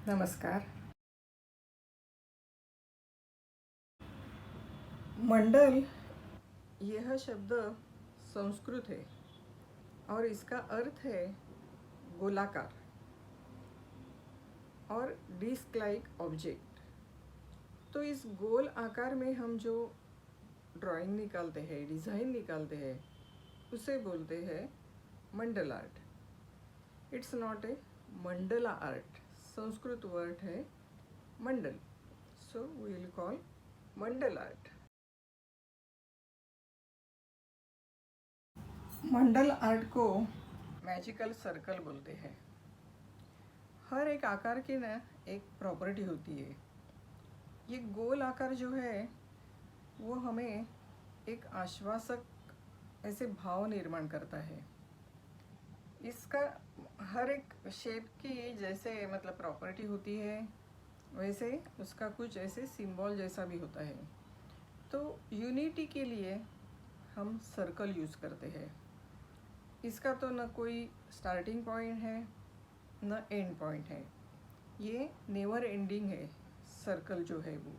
नमस्कार। मंडल यह शब्द संस्कृत है और इसका अर्थ है गोलाकार और डिस्क लाइक ऑब्जेक्ट। तो इस गोल आकार में हम जो ड्राइंग निकालते हैं, डिज़ाइन निकालते हैं, उसे बोलते हैं mandal art. It's not a mandala art. Sanskrit word है मंडल, so we will call mandal art. Mandal art को मैजिकल सर्कल बोलते हैं। हर एक आकार की ना एक प्रॉपर्टी होती है। ये गोल आकार जो है वो हमें एक आश्वासक ऐसे भाव निर्माण करता है। इसका हर एक शेप की जैसे मतलब प्रॉपर्टी होती है, वैसे उसका कुछ ऐसे सिंबल जैसा भी होता है। तो यूनिटी के लिए हम सर्कल यूज़ करते हैं। इसका तो न कोई स्टार्टिंग पॉइंट है न एंड पॉइंट है। ये नेवर एंडिंग है सर्कल जो है वो।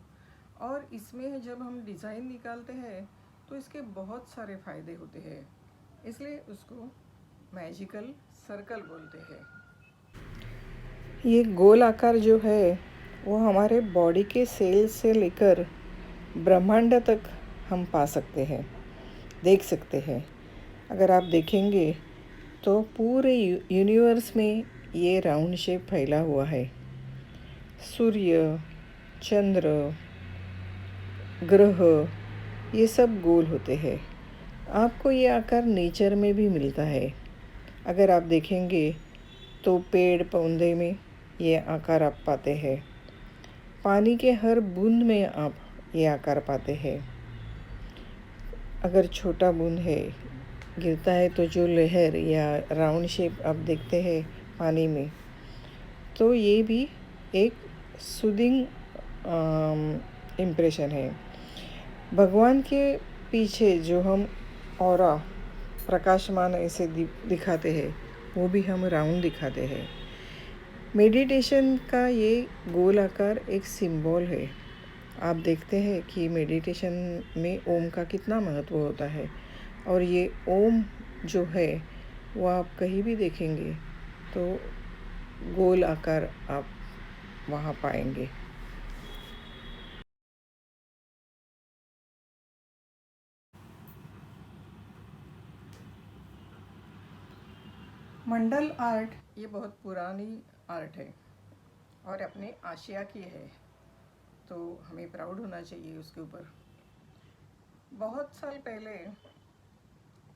और इसमें जब हम डिज़ाइन निकालते हैं तो इसके बहुत सारे फ़ायदे होते हैं, इसलिए उसको मैजिकल सर्कल बोलते हैं। ये गोल आकार जो है वो हमारे बॉडी के सेल से लेकर ब्रह्मांड तक हम पा सकते हैं, देख सकते हैं। अगर आप देखेंगे तो पूरे यूनिवर्स में ये राउंड शेप फैला हुआ है। सूर्य, चंद्र, ग्रह, ये सब गोल होते हैं। आपको ये आकार नेचर में भी मिलता है। अगर आप देखेंगे तो पेड़ पौधे में ये आकार आप पाते हैं। पानी के हर बूंद में आप ये आकार पाते हैं। अगर छोटा बूंद है गिरता है तो जो लहर या राउंड शेप आप देखते हैं पानी में, तो ये भी एक सूदिंग इम्प्रेशन है। भगवान के पीछे जो हम ऑरा प्रकाशमान ऐसे दिखाते हैं, वो भी हम राउंड दिखाते हैं। मेडिटेशन का ये गोल आकार एक सिंबल है। आप देखते हैं कि मेडिटेशन में ओम का कितना महत्व होता है, और ये ओम जो है वो आप कहीं भी देखेंगे तो गोल आकार आप वहाँ पाएंगे। मंडल आर्ट ये बहुत पुरानी आर्ट है और अपने आशिया की है, तो हमें प्राउड होना चाहिए उसके ऊपर। बहुत साल पहले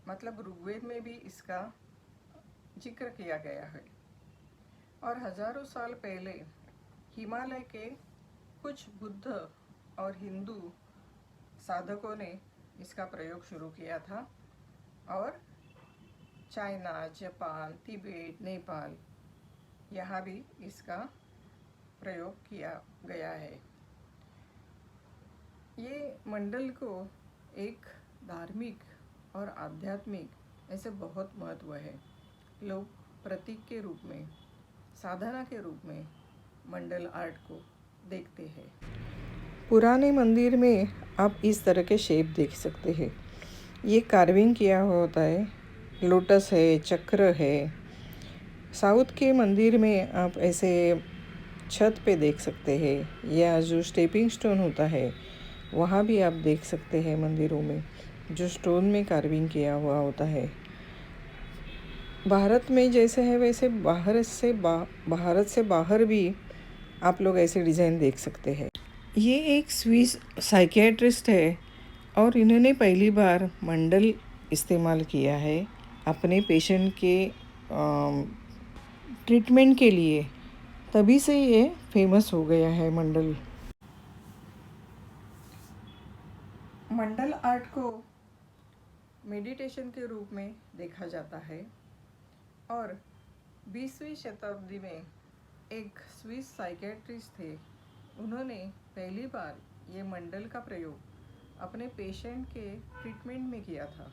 मतलब ऋग्वेद में भी इसका जिक्र किया गया है, और हजारों साल पहले हिमालय के कुछ बुद्ध और हिंदू साधकों ने इसका प्रयोग शुरू किया था, और चाइना, जापान, तिब्बत, नेपाल, यहाँ भी इसका प्रयोग किया गया है। ये मंडल को एक धार्मिक और आध्यात्मिक ऐसे बहुत महत्व है। लोग प्रतीक के रूप में, साधना के रूप में मंडल आर्ट को देखते हैं। पुराने मंदिर में आप इस तरह के शेप देख सकते हैं। ये कार्विंग किया हुआ होता है, लोटस है, चक्र है। साउथ के मंदिर में आप ऐसे छत पे देख सकते हैं, या जो स्टेपिंग स्टोन होता है वहाँ भी आप देख सकते हैं मंदिरों में, जो स्टोन में कार्विंग किया हुआ होता है। भारत में जैसे है वैसे भारत से बाहर भी आप लोग ऐसे डिज़ाइन देख सकते हैं। ये एक स्विस साइकियाट्रिस्ट है और इन्होंने पहली बार मंडल इस्तेमाल किया है अपने पेशेंट के ट्रीटमेंट के लिए। तभी से ये फेमस हो गया है मंडल। मंडल आर्ट को मेडिटेशन के रूप में देखा जाता है, और 20वीं शताब्दी में एक स्विस साइकियाट्रिस्ट थे, उन्होंने पहली बार ये मंडल का प्रयोग अपने पेशेंट के ट्रीटमेंट में किया था।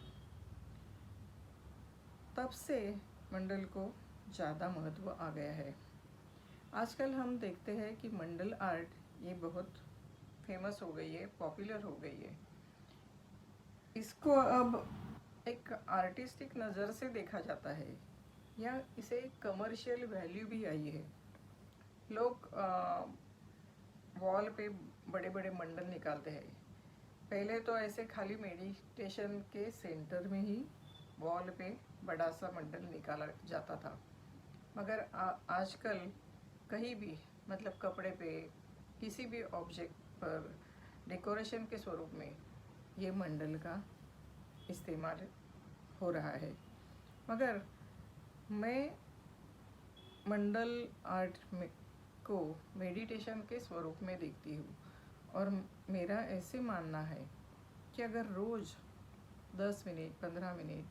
तब से मंडल को ज़्यादा महत्व आ गया है। आजकल हम देखते हैं कि मंडल आर्ट ये बहुत फेमस हो गई है, पॉपुलर हो गई है। इसको अब एक आर्टिस्टिक नज़र से देखा जाता है या इसे कमर्शियल वैल्यू भी आई है। लोग वॉल पे बड़े बड़े मंडल निकालते हैं। पहले तो ऐसे खाली मेडिटेशन के सेंटर में ही वॉल पे बड़ा सा मंडल निकाला जाता था, मगर आजकल कहीं भी, मतलब कपड़े पे, किसी भी ऑब्जेक्ट पर डेकोरेशन के स्वरूप में ये मंडल का इस्तेमाल हो रहा है। मगर मैं मंडल आर्ट में को मेडिटेशन के स्वरूप में देखती हूँ, और मेरा ऐसे मानना है कि अगर रोज़ 10 मिनट, 15 मिनट,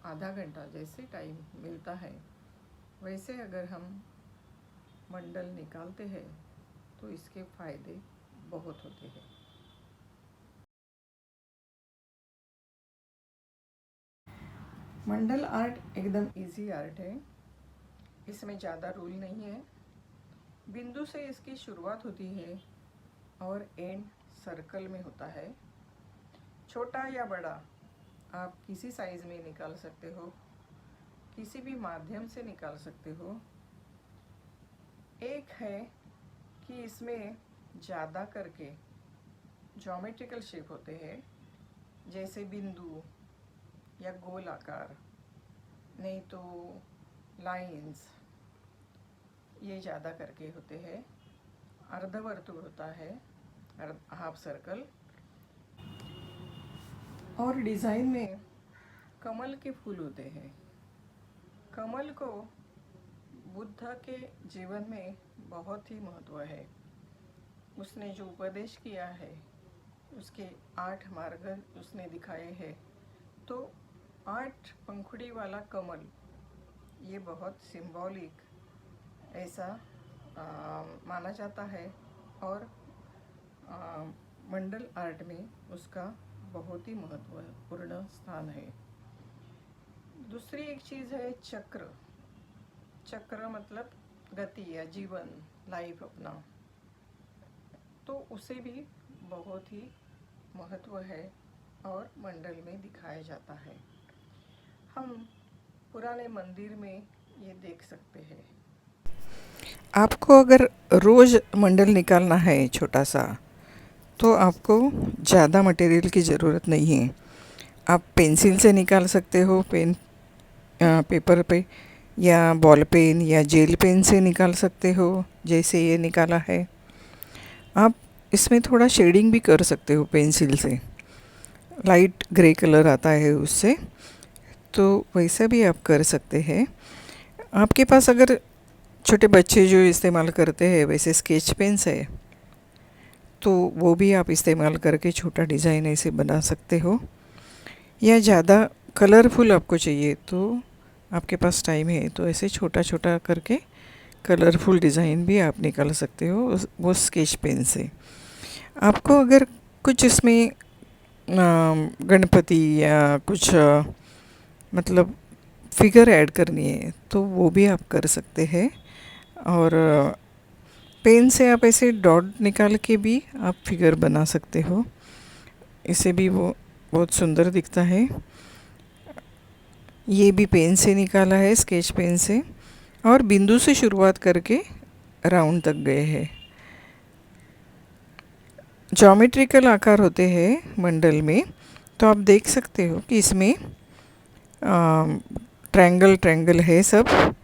आधा घंटा जैसे टाइम मिलता है, वैसे अगर हम मंडल निकालते हैं तो इसके फ़ायदे बहुत होते हैं। मंडल आर्ट एकदम इजी आर्ट है। इसमें ज़्यादा रूल नहीं है। बिंदु से इसकी शुरुआत होती है और एंड सर्कल में होता है। छोटा या बड़ा आप किसी साइज़ में निकाल सकते हो, किसी भी माध्यम से निकाल सकते हो। एक है कि इसमें ज़्यादा करके ज्योमेट्रिकल शेप होते हैं, जैसे बिंदु या गोल आकार, नहीं तो लाइंस, ये ज़्यादा करके होते हैं। अर्धवर्तुल होता है, हाफ सर्कल, और डिज़ाइन में कमल के फूल होते हैं। कमल को बुद्ध के जीवन में बहुत ही महत्व है। उसने जो उपदेश किया है, उसके 8 मार्ग उसने दिखाए हैं। तो 8 पंखुड़ी वाला कमल ये बहुत सिंबॉलिक ऐसा माना जाता है, और मंडल आर्ट में उसका बहुत ही महत्वपूर्ण स्थान है। दूसरी एक चीज़ है चक्र। चक्र मतलब गति या जीवन, लाइफ अपना, तो उसे भी बहुत ही महत्व है और मंडल में दिखाया जाता है। हम पुराने मंदिर में ये देख सकते हैं। आपको अगर रोज़ मंडल निकालना है छोटा सा, तो आपको ज़्यादा मटेरियल की ज़रूरत नहीं है। आप पेंसिल से निकाल सकते हो, पेपर पे, या बॉल पेन या जेल पेन से निकाल सकते हो, जैसे ये निकाला है। आप इसमें थोड़ा शेडिंग भी कर सकते हो पेंसिल से, लाइट ग्रे कलर आता है उससे, तो वैसा भी आप कर सकते हैं। आपके पास अगर छोटे बच्चे जो इस्तेमाल करते हैं वैसे स्केच पेन्स है, तो वो भी आप इस्तेमाल करके छोटा डिज़ाइन ऐसे बना सकते हो। या ज़्यादा कलरफुल आपको चाहिए तो आपके पास टाइम है तो ऐसे छोटा छोटा करके कलरफुल डिज़ाइन भी आप निकाल सकते हो वो स्केच पेन से। आपको अगर कुछ इसमें गणपति या कुछ मतलब फिगर ऐड करनी है तो वो भी आप कर सकते हैं। और पेन से आप ऐसे डॉट निकाल के भी आप फिगर बना सकते हो, इसे भी वो बहुत सुंदर दिखता है। ये भी पेन से निकाला है, स्केच पेन से, और बिंदु से शुरुआत करके राउंड तक गए हैं। ज्योमेट्रिकल आकार होते हैं मंडल में, तो आप देख सकते हो कि इसमें ट्रायंगल ट्रायंगल है सब,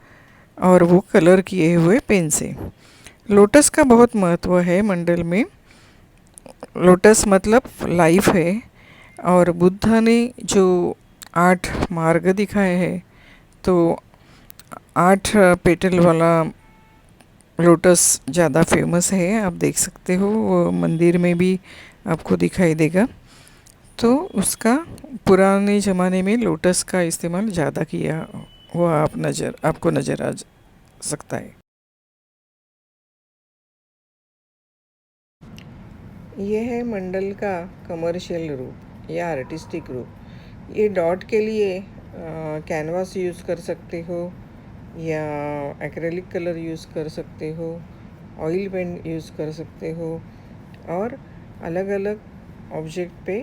और वो कलर किए हुए पेन से। लोटस का बहुत महत्व है मंडल में। लोटस मतलब लाइफ है, और बुद्ध ने जो 8 मार्ग दिखाए हैं, तो 8 पेटल वाला लोटस ज़्यादा फेमस है। आप देख सकते हो वो मंदिर में भी आपको दिखाई देगा। तो उसका पुराने ज़माने में लोटस का इस्तेमाल ज़्यादा किया हुआ आपको नज़र आ सकता है। यह है मंडल का कमर्शियल रूप या आर्टिस्टिक रूप। ये डॉट के लिए कैनवास यूज़ कर सकते हो, या एक्रेलिक कलर यूज़ कर सकते हो, ऑयल पेंट यूज़ कर सकते हो और अलग अलग ऑब्जेक्ट पे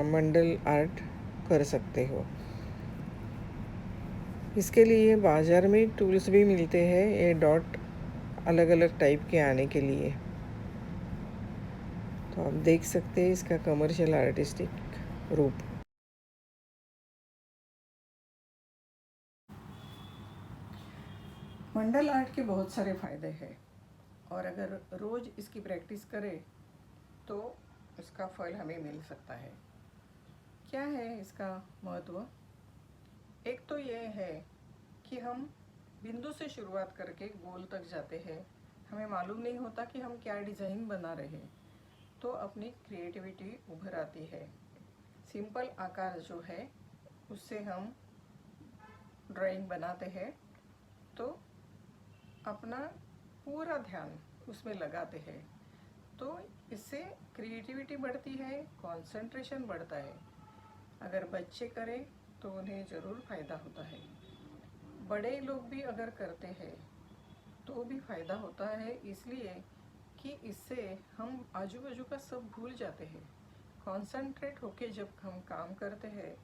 मंडल आर्ट कर सकते हो। इसके लिए बाज़ार में टूल्स भी मिलते हैं ये डॉट अलग अलग टाइप के आने के लिए। तो आप देख सकते हैं इसका कमर्शियल आर्टिस्टिक रूप। मंडल आर्ट के बहुत सारे फ़ायदे हैं और अगर रोज़ इसकी प्रैक्टिस करें तो इसका फल हमें मिल सकता है। क्या है इसका महत्व? एक तो ये है कि हम बिंदु से शुरुआत करके गोल तक जाते हैं। हमें मालूम नहीं होता कि हम क्या डिज़ाइन बना रहे हैं, तो अपनी क्रिएटिविटी उभर आती है। सिंपल आकार जो है उससे हम ड्राइंग बनाते हैं तो अपना पूरा ध्यान उसमें लगाते हैं, तो इससे क्रिएटिविटी बढ़ती है, कंसंट्रेशन बढ़ता है। अगर बच्चे करें तो उन्हें ज़रूर फ़ायदा होता है। बड़े लोग भी अगर करते हैं तो भी फ़ायदा होता है, इसलिए कि इससे हम आजू बाजू का सब भूल जाते हैं। कंसंट्रेट होके जब हम काम करते हैं,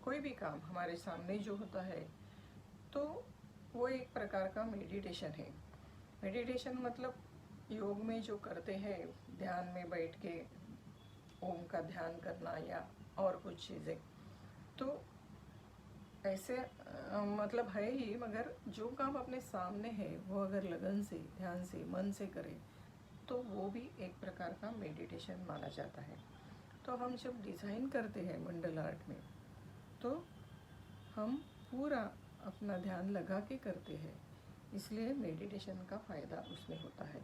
कोई भी काम हमारे सामने जो होता है, तो वो एक प्रकार का मेडिटेशन है। मेडिटेशन मतलब योग में जो करते हैं, ध्यान में बैठ के ओम का ध्यान करना या और कुछ चीज़ें, तो ऐसे मतलब है ही, मगर जो काम अपने सामने है वो अगर लगन से, ध्यान से, मन से करें तो वो भी एक प्रकार का मेडिटेशन माना जाता है। तो हम जब डिज़ाइन करते हैं मंडल आर्ट में, तो हम पूरा अपना ध्यान लगा के करते हैं, इसलिए मेडिटेशन का फ़ायदा उसमें होता है।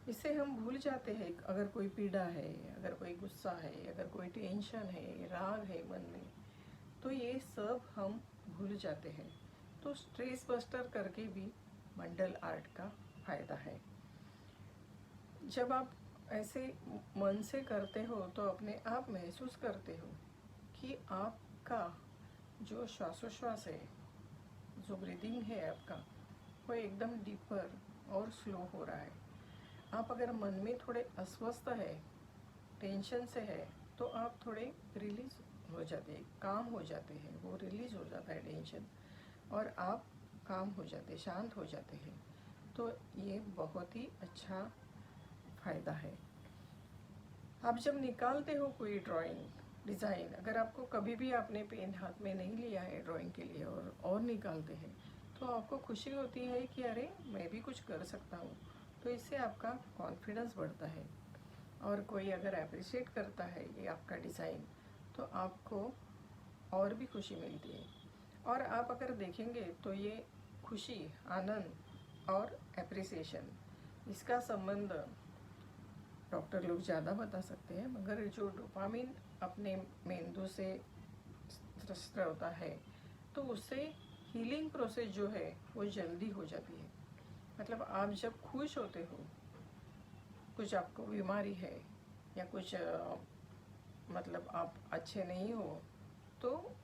इससे हम भूल जाते हैं अगर कोई पीड़ा है, अगर कोई गुस्सा है, अगर कोई टेंशन है, राग है मन में, तो ये सब हम भूल जाते हैं। तो स्ट्रेस बस्टर करके भी मंडल आर्ट का फ़ायदा है। जब आप ऐसे मन से करते हो तो अपने आप महसूस करते हो कि आपका जो श्वासोश्वास है, जो ब्रीदिंग है आपका, वो एकदम डीपर और स्लो हो रहा है। आप अगर मन में थोड़े अस्वस्थ है, टेंशन से है, तो आप थोड़े रिलीज हो जाते हैं, काम हो जाते हैं, वो रिलीज हो जाता है टेंशन और आप काम हो जाते, शांत हो जाते हैं। तो ये बहुत ही अच्छा फ़ायदा है। आप जब निकालते हो कोई ड्राइंग डिज़ाइन, अगर आपको कभी भी आपने पेन हाथ में नहीं लिया है ड्राइंग के लिए और निकालते हैं, तो आपको खुशी होती है कि अरे मैं भी कुछ कर सकता हूँ। तो इससे आपका कॉन्फिडेंस बढ़ता है और कोई अगर अप्रिशिएट करता है ये आपका डिज़ाइन, तो आपको और भी खुशी मिलती है। और आप अगर देखेंगे तो ये खुशी, आनंद और एप्रिसिएशन, इसका संबंध डॉक्टर लोग ज़्यादा बता सकते हैं, मगर जो डोपामिन अपने मेंदु से स्त्रवता है, तो उससे हीलिंग प्रोसेस जो है वो जल्दी हो जाती है। मतलब आप जब खुश होते हो, कुछ आपको बीमारी है या कुछ मतलब आप अच्छे नहीं हो, तो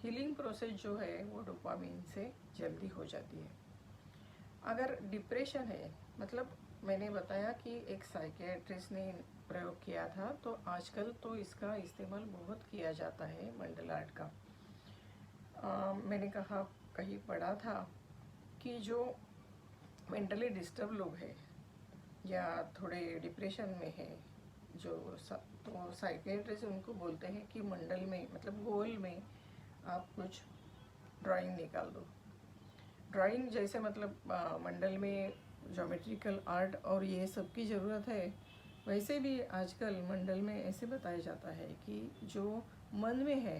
हीलिंग प्रोसेस जो है वो डोपामिन से जल्दी हो जाती है। अगर डिप्रेशन है, मतलब मैंने बताया कि एक साइकियाट्रिस्ट ने प्रयोग किया था, तो आजकल तो इसका इस्तेमाल बहुत किया जाता है मंडल आर्ट का। मैंने कहा कहीं पढ़ा था कि जो मेंटली डिस्टर्ब लोग हैं या थोड़े डिप्रेशन में है, जो तो साइकियाट्रिस्ट उनको बोलते हैं कि मंडल में, मतलब गोल में आप कुछ ड्राइंग निकाल दो। ड्राइंग जैसे मतलब मंडल में ज्योमेट्रिकल आर्ट और ये सब की ज़रूरत है, वैसे भी आजकल मंडल में ऐसे बताया जाता है कि जो मन में है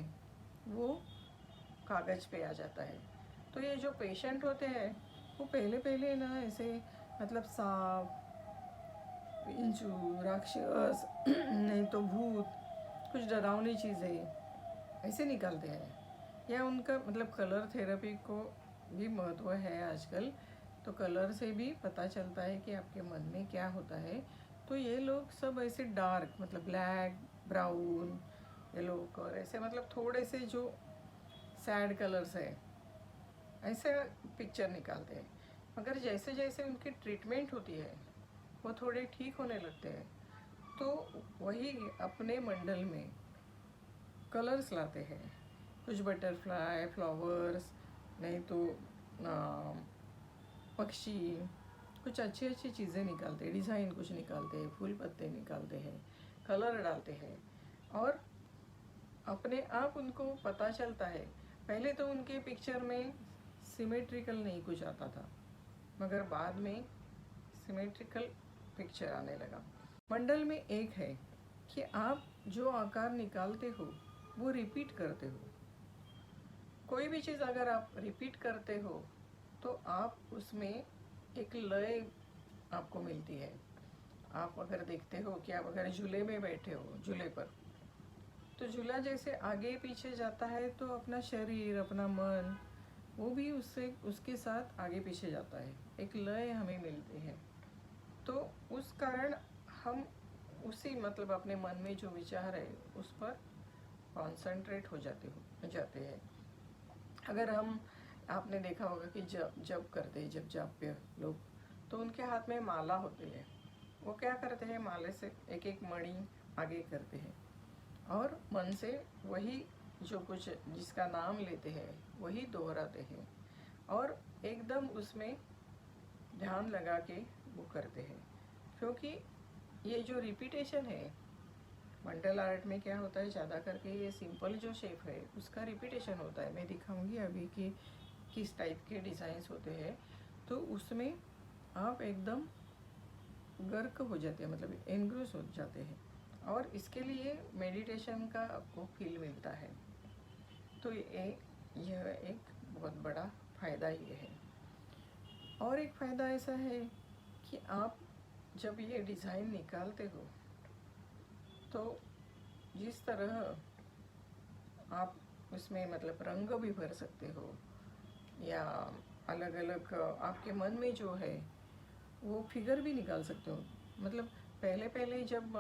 वो कागज़ पे आ जाता है। तो ये जो पेशेंट होते हैं वो पहले पहले ना ऐसे मतलब सांप, इंचू, राक्षस नहीं तो भूत, कुछ डरावनी चीज़ें ऐसे निकालते हैं। या उनका मतलब कलर थेरेपी को भी महत्व है आजकल, तो कलर से भी पता चलता है कि आपके मन में क्या होता है। तो ये लोग सब ऐसे डार्क, मतलब ब्लैक, ब्राउन, येलो और ऐसे मतलब थोड़े से जो सैड कलर्स है, ऐसे पिक्चर निकालते हैं। मगर जैसे जैसे उनकी ट्रीटमेंट होती है वो थोड़े ठीक होने लगते हैं, तो वही अपने मंडल में कलर्स लाते हैं, कुछ बटरफ्लाई फ्लावर्स, नहीं तो पक्षी, कुछ अच्छी अच्छी चीज़ें निकालते हैं, डिज़ाइन कुछ निकालते हैं, फूल पत्ते निकालते हैं, कलर डालते हैं। और अपने आप उनको पता चलता है, पहले तो उनके पिक्चर में सिमेट्रिकल नहीं कुछ आता था, मगर बाद में सिमेट्रिकल पिक्चर आने लगा। मंडल में एक है कि आप जो आकार निकालते हो वो रिपीट करते हो। कोई भी चीज़ अगर आप रिपीट करते हो तो आप उसमें एक लय आपको मिलती है। आप अगर देखते हो कि आप अगर झूले में बैठे हो, झूले पर, तो झूला जैसे आगे पीछे जाता है तो अपना शरीर, अपना मन, वो भी उससे उसके साथ आगे पीछे जाता है, एक लय हमें मिलती है। तो उस कारण हम उसी मतलब अपने मन में जो विचार है उस पर कॉन्सेंट्रेट हो जाते हैं। अगर हम, आपने देखा होगा कि जब जब करते हैं, जब जाप्य लोग, तो उनके हाथ में माला होती है। वो क्या करते हैं, माले से एक एक मणि आगे करते हैं और मन से वही जो कुछ जिसका नाम लेते हैं वही दोहराते हैं और एकदम उसमें ध्यान लगा के वो करते हैं। क्योंकि ये जो रिपीटेशन है मंडल आर्ट में क्या होता है, ज़्यादा करके ये सिंपल जो शेप है उसका रिपीटेशन होता है। मैं दिखाऊंगी अभी कि किस टाइप के डिज़ाइंस होते हैं। तो उसमें आप एकदम गर्क हो जाते हैं, मतलब एनग्रोस हो जाते हैं और इसके लिए मेडिटेशन का आपको फील मिलता है। तो यह एक बहुत बड़ा फ़ायदा ये है। और एक फ़ायदा ऐसा है कि आप जब ये डिज़ाइन निकालते हो तो जिस तरह आप उसमें मतलब रंग भी भर सकते हो या अलग अलग आपके मन में जो है वो फिगर भी निकाल सकते हो। मतलब पहले पहले जब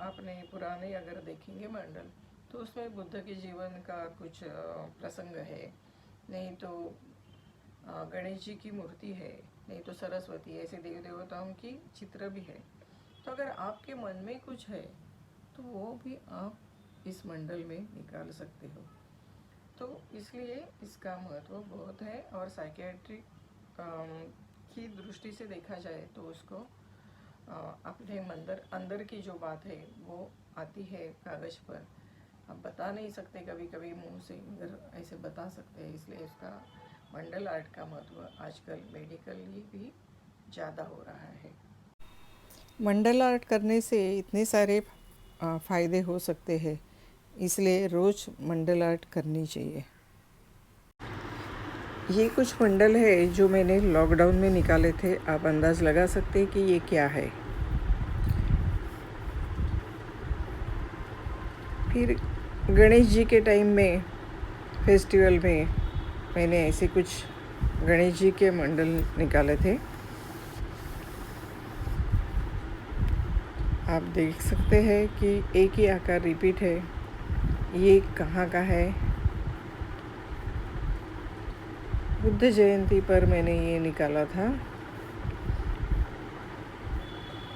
आपने पुराने अगर देखेंगे मंडल, तो उसमें बुद्ध के जीवन का कुछ प्रसंग है, नहीं तो गणेश जी की मूर्ति है, नहीं तो सरस्वती, ऐसे देवी देवताओं की चित्र भी है। तो अगर आपके मन में कुछ है तो वो भी आप इस मंडल में निकाल सकते हो। तो इसलिए इसका महत्व बहुत है और साइकियाट्रिक की दृष्टि से देखा जाए तो उसको अपने अंदर की जो बात है वो आती है कागज़ पर। आप बता नहीं सकते कभी कभी मुंह से, अगर ऐसे बता सकते हैं, इसलिए इसका मंडल आर्ट का महत्व आजकल मेडिकली भी ज़्यादा हो रहा है। मंडल आर्ट करने से इतने सारे फ़ायदे हो सकते हैं, इसलिए रोज़ मंडल आर्ट करनी चाहिए। ये कुछ मंडल है जो मैंने लॉकडाउन में निकाले थे। आप अंदाज़ लगा सकते हैं कि ये क्या है। फिर गणेश जी के टाइम में फेस्टिवल में मैंने ऐसे कुछ गणेश जी के मंडल निकाले थे। आप देख सकते हैं कि एक ही आकार रिपीट है। ये कहाँ का है? बुद्ध जयंती पर मैंने ये निकाला था।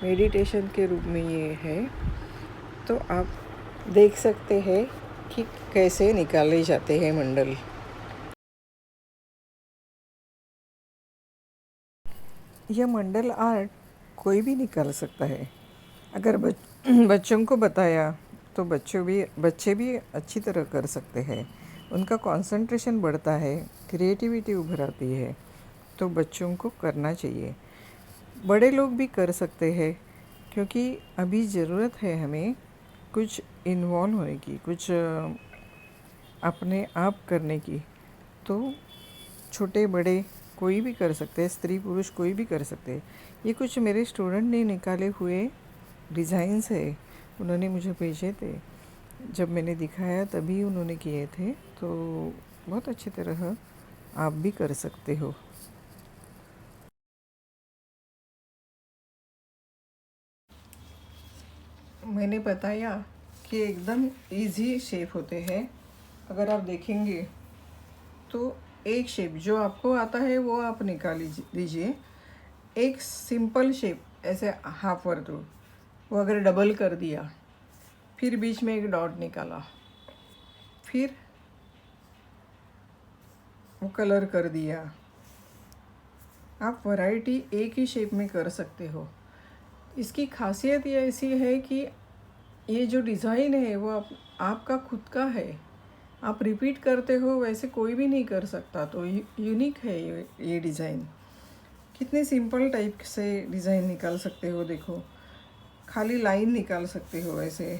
मेडिटेशन के रूप में ये है। तो आप देख सकते हैं कि कैसे निकाले जाते हैं मंडल। यह मंडल आर्ट कोई भी निकाल सकता है। अगर बच्चों को बताया तो बच्चे भी अच्छी तरह कर सकते हैं। उनका कंसंट्रेशन बढ़ता है, क्रिएटिविटी उभर आती है, तो बच्चों को करना चाहिए। बड़े लोग भी कर सकते हैं क्योंकि अभी ज़रूरत है हमें कुछ इन्वॉल्व होने की, कुछ अपने आप करने की। तो छोटे बड़े कोई भी कर सकते हैं, स्त्री पुरुष कोई भी कर सकते हैं। ये कुछ मेरे स्टूडेंट ने निकाले हुए डिज़ाइंस है, उन्होंने मुझे भेजे थे। जब मैंने दिखाया तभी उन्होंने किए थे। तो बहुत अच्छी तरह आप भी कर सकते हो। मैंने बताया कि एकदम इजी शेप होते हैं। अगर आप देखेंगे तो एक शेप जो आपको आता है वो आप निकाल दीजिए। एक सिंपल शेप ऐसे हाफ वर्तुल, वो अगर डबल कर दिया, फिर बीच में एक डॉट निकाला, फिर वो कलर कर दिया। आप वैरायटी एक ही शेप में कर सकते हो। इसकी खासियत ये ऐसी है कि ये जो डिज़ाइन है वो आपका खुद का है। आप रिपीट करते हो वैसे कोई भी नहीं कर सकता, तो यूनिक है ये डिज़ाइन। कितने सिंपल टाइप से डिज़ाइन निकाल सकते हो, देखो खाली लाइन निकाल सकते हो ऐसे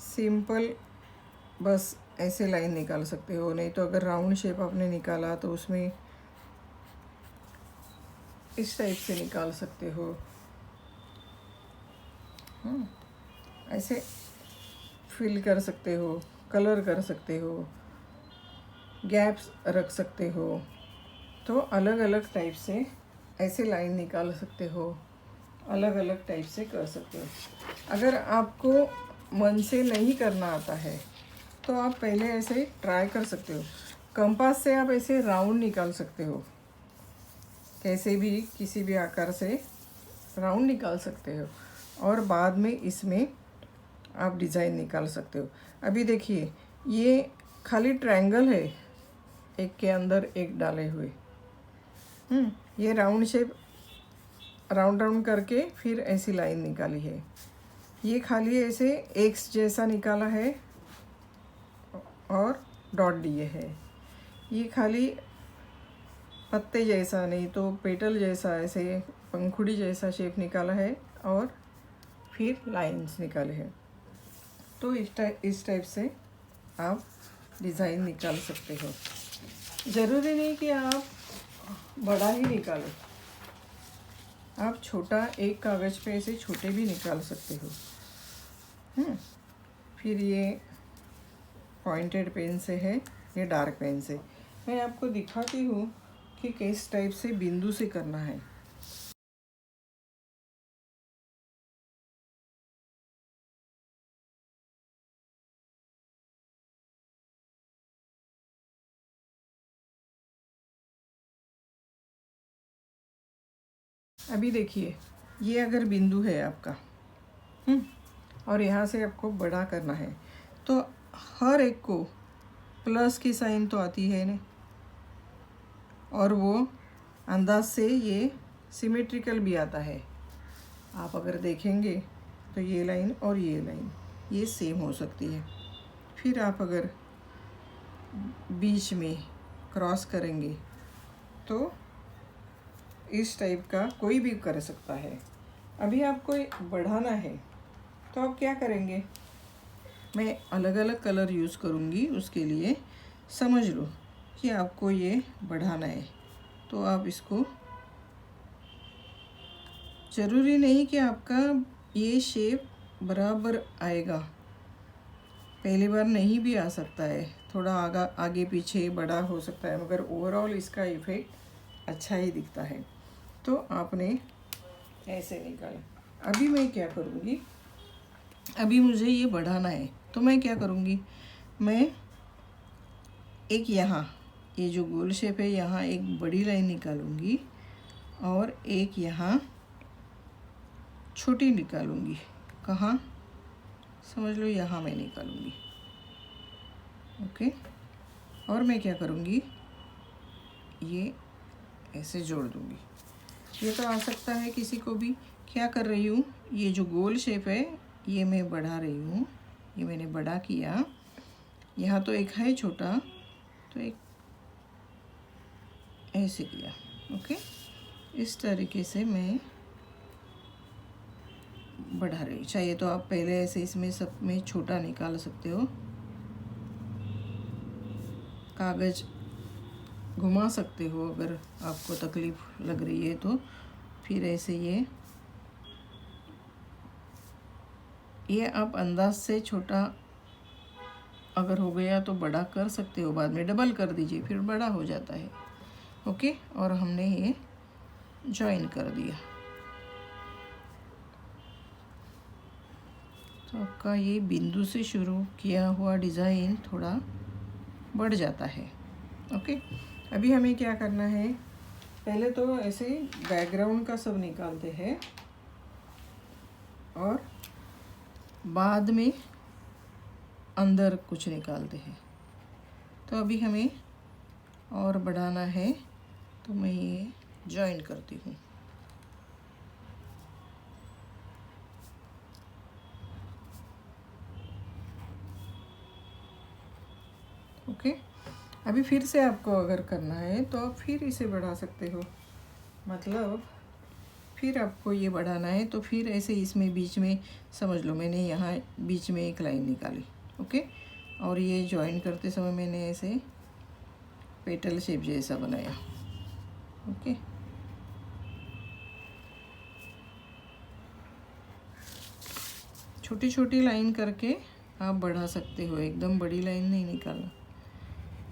सिंपल, बस ऐसे लाइन निकाल सकते हो। नहीं तो अगर राउंड शेप आपने निकाला तो उसमें इस टाइप से निकाल सकते हो। ऐसे फिल कर सकते हो, कलर कर सकते हो, गैप्स रख सकते हो। तो अलग अलग टाइप से ऐसे लाइन निकाल सकते हो, अलग अलग टाइप से कर सकते हो। अगर आपको मन से नहीं करना आता है तो आप पहले ऐसे ट्राई कर सकते हो। कंपास से आप ऐसे राउंड निकाल सकते हो, कैसे भी किसी भी आकार से राउंड निकाल सकते हो, और बाद में इसमें आप डिज़ाइन निकाल सकते हो। अभी देखिए ये खाली ट्रायंगल है, एक के अंदर एक डाले हुए। ये राउंड शेप राउंड राउंड करके फिर ऐसी लाइन निकाली है। ये खाली ऐसे एक्स जैसा निकाला है और डॉट दिए है। ये खाली पत्ते जैसा, नहीं तो पेटल जैसा, ऐसे पंखुड़ी जैसा शेप निकाला है और फिर लाइंस निकाले हैं। तो इस टाइप से आप डिज़ाइन निकाल सकते हो। ज़रूरी नहीं कि आप बड़ा ही निकालो, आप छोटा एक कागज़ पे ऐसे छोटे भी निकाल सकते हो। फिर ये पॉइंटेड पेन से है, ये डार्क पेन से। मैं आपको दिखाती हूँ कि किस टाइप से बिंदु से करना है। अभी देखिए ये अगर बिंदु है आपका, और यहाँ से आपको बड़ा करना है, तो हर एक को प्लस की साइन तो आती है ना, और वो अंदाज से ये सिमेट्रिकल भी आता है। आप अगर देखेंगे तो ये लाइन और ये लाइन ये सेम हो सकती है। फिर आप अगर बीच में क्रॉस करेंगे तो इस टाइप का कोई भी कर सकता है। अभी आपको बढ़ाना है तो आप क्या करेंगे, मैं अलग अलग कलर यूज़ करूँगी, उसके लिए समझ लो कि आपको ये बढ़ाना है। तो आप इसको, ज़रूरी नहीं कि आपका ये शेप बराबर आएगा, पहली बार नहीं भी आ सकता है, थोड़ा आगे पीछे बड़ा हो सकता है, मगर ओवरऑल इसका इफ़ेक्ट अच्छा ही दिखता है। तो आपने ऐसे निकाला। अभी मैं क्या करूँगी, अभी मुझे ये बढ़ाना है तो मैं क्या करूँगी, मैं एक यहाँ ये जो गोल शेप है यहाँ एक बड़ी लाइन निकालूंगी और एक यहाँ छोटी निकालूंगी। कहाँ, समझ लो यहाँ मैं निकालूंगी। ओके, और मैं क्या करूँगी, ये ऐसे जोड़ दूँगी। ये तो आ सकता है किसी को भी। क्या कर रही हूँ, ये जो गोल शेप है ये मैं बढ़ा रही हूँ, ये मैंने बड़ा किया। यहाँ तो एक है छोटा, तो एक ऐसे किया। ओके, इस तरीके से मैं बढ़ा रही हूँ। चाहिए तो आप पहले ऐसे इसमें सब में छोटा निकाल सकते हो, कागज़ घुमा सकते हो अगर आपको तकलीफ़ लग रही है तो। फिर ऐसे ये आप अंदाज से छोटा अगर हो गया तो बड़ा कर सकते हो, बाद में डबल कर दीजिए फिर बड़ा हो जाता है। ओके, और हमने ये जॉइन कर दिया तो आपका ये बिंदु से शुरू किया हुआ डिज़ाइन थोड़ा बढ़ जाता है। ओके, अभी हमें क्या करना है, पहले तो ऐसे बैकग्राउंड का सब निकालते हैं और बाद में अंदर कुछ निकालते हैं। तो अभी हमें और बढ़ाना है, तो मैं ये जॉइन करती हूँ। ओके, अभी फिर से आपको अगर करना है तो आप फिर इसे बढ़ा सकते हो, मतलब फिर आपको ये बढ़ाना है तो फिर ऐसे इसमें बीच में समझ लो मैंने यहाँ बीच में एक लाइन निकाली। ओके, और ये जॉइन करते समय मैंने ऐसे पेटल शेप जैसा बनाया। ओके, छोटी छोटी लाइन करके आप बढ़ा सकते हो, एकदम बड़ी लाइन नहीं निकालना।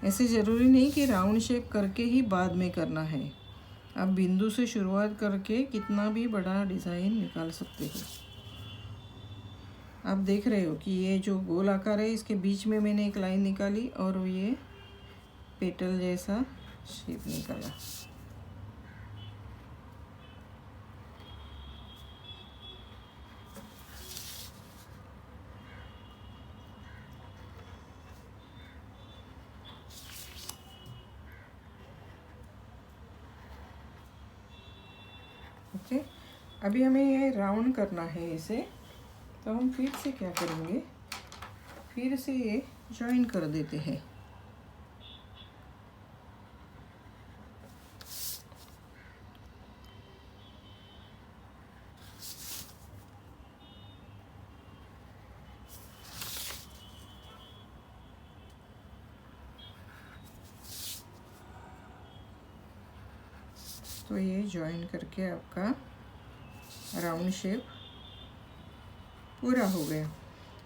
ऐसे ज़रूरी नहीं कि राउंड शेप करके ही बाद में करना है, आप बिंदु से शुरुआत करके कितना भी बड़ा डिज़ाइन निकाल सकते हो। आप देख रहे हो कि ये जो गोल आकार है इसके बीच में मैंने एक लाइन निकाली और ये पेटल जैसा शेप निकाला। ओके, अभी हमें ये राउंड करना है इसे, तो हम फिर से क्या करेंगे, फिर से ये जॉइन कर देते हैं। तो ये जॉइन करके आपका राउंड शेप पूरा हो गया।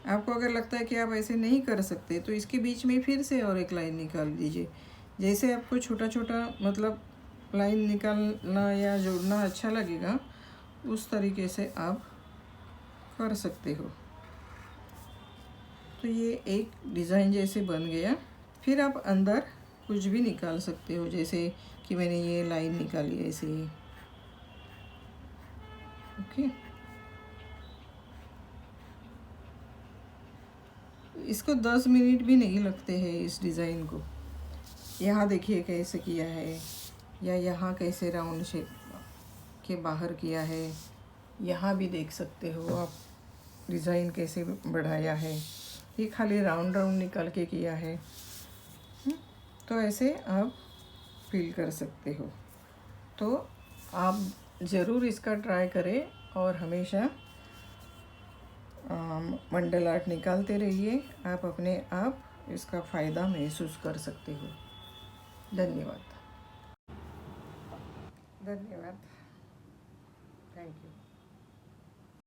आपको अगर लगता है कि आप ऐसे नहीं कर सकते तो इसके बीच में फिर से और एक लाइन निकाल दीजिए। जैसे आपको छोटा छोटा मतलब लाइन निकालना या जोड़ना अच्छा लगेगा उस तरीके से आप कर सकते हो। तो ये एक डिज़ाइन जैसे बन गया। फिर आप अंदर कुछ भी निकाल सकते हो, जैसे कि मैंने ये लाइन निकाली ऐसे ही। ओके, इसको 10 मिनट भी नहीं लगते हैं इस डिज़ाइन को। यहाँ देखिए कैसे किया है, या यहाँ कैसे राउंड शेप के बाहर किया है, यहाँ भी देख सकते हो आप डिज़ाइन कैसे बढ़ाया है। ये खाली राउंड राउंड निकाल के किया है। तो ऐसे आप फील कर सकते हो। तो आप ज़रूर इसका ट्राई करें और हमेशा मंडल आर्ट निकालते रहिए। आप अपने आप इसका फ़ायदा महसूस कर सकते हो। धन्यवाद। धन्यवाद, थैंक यू।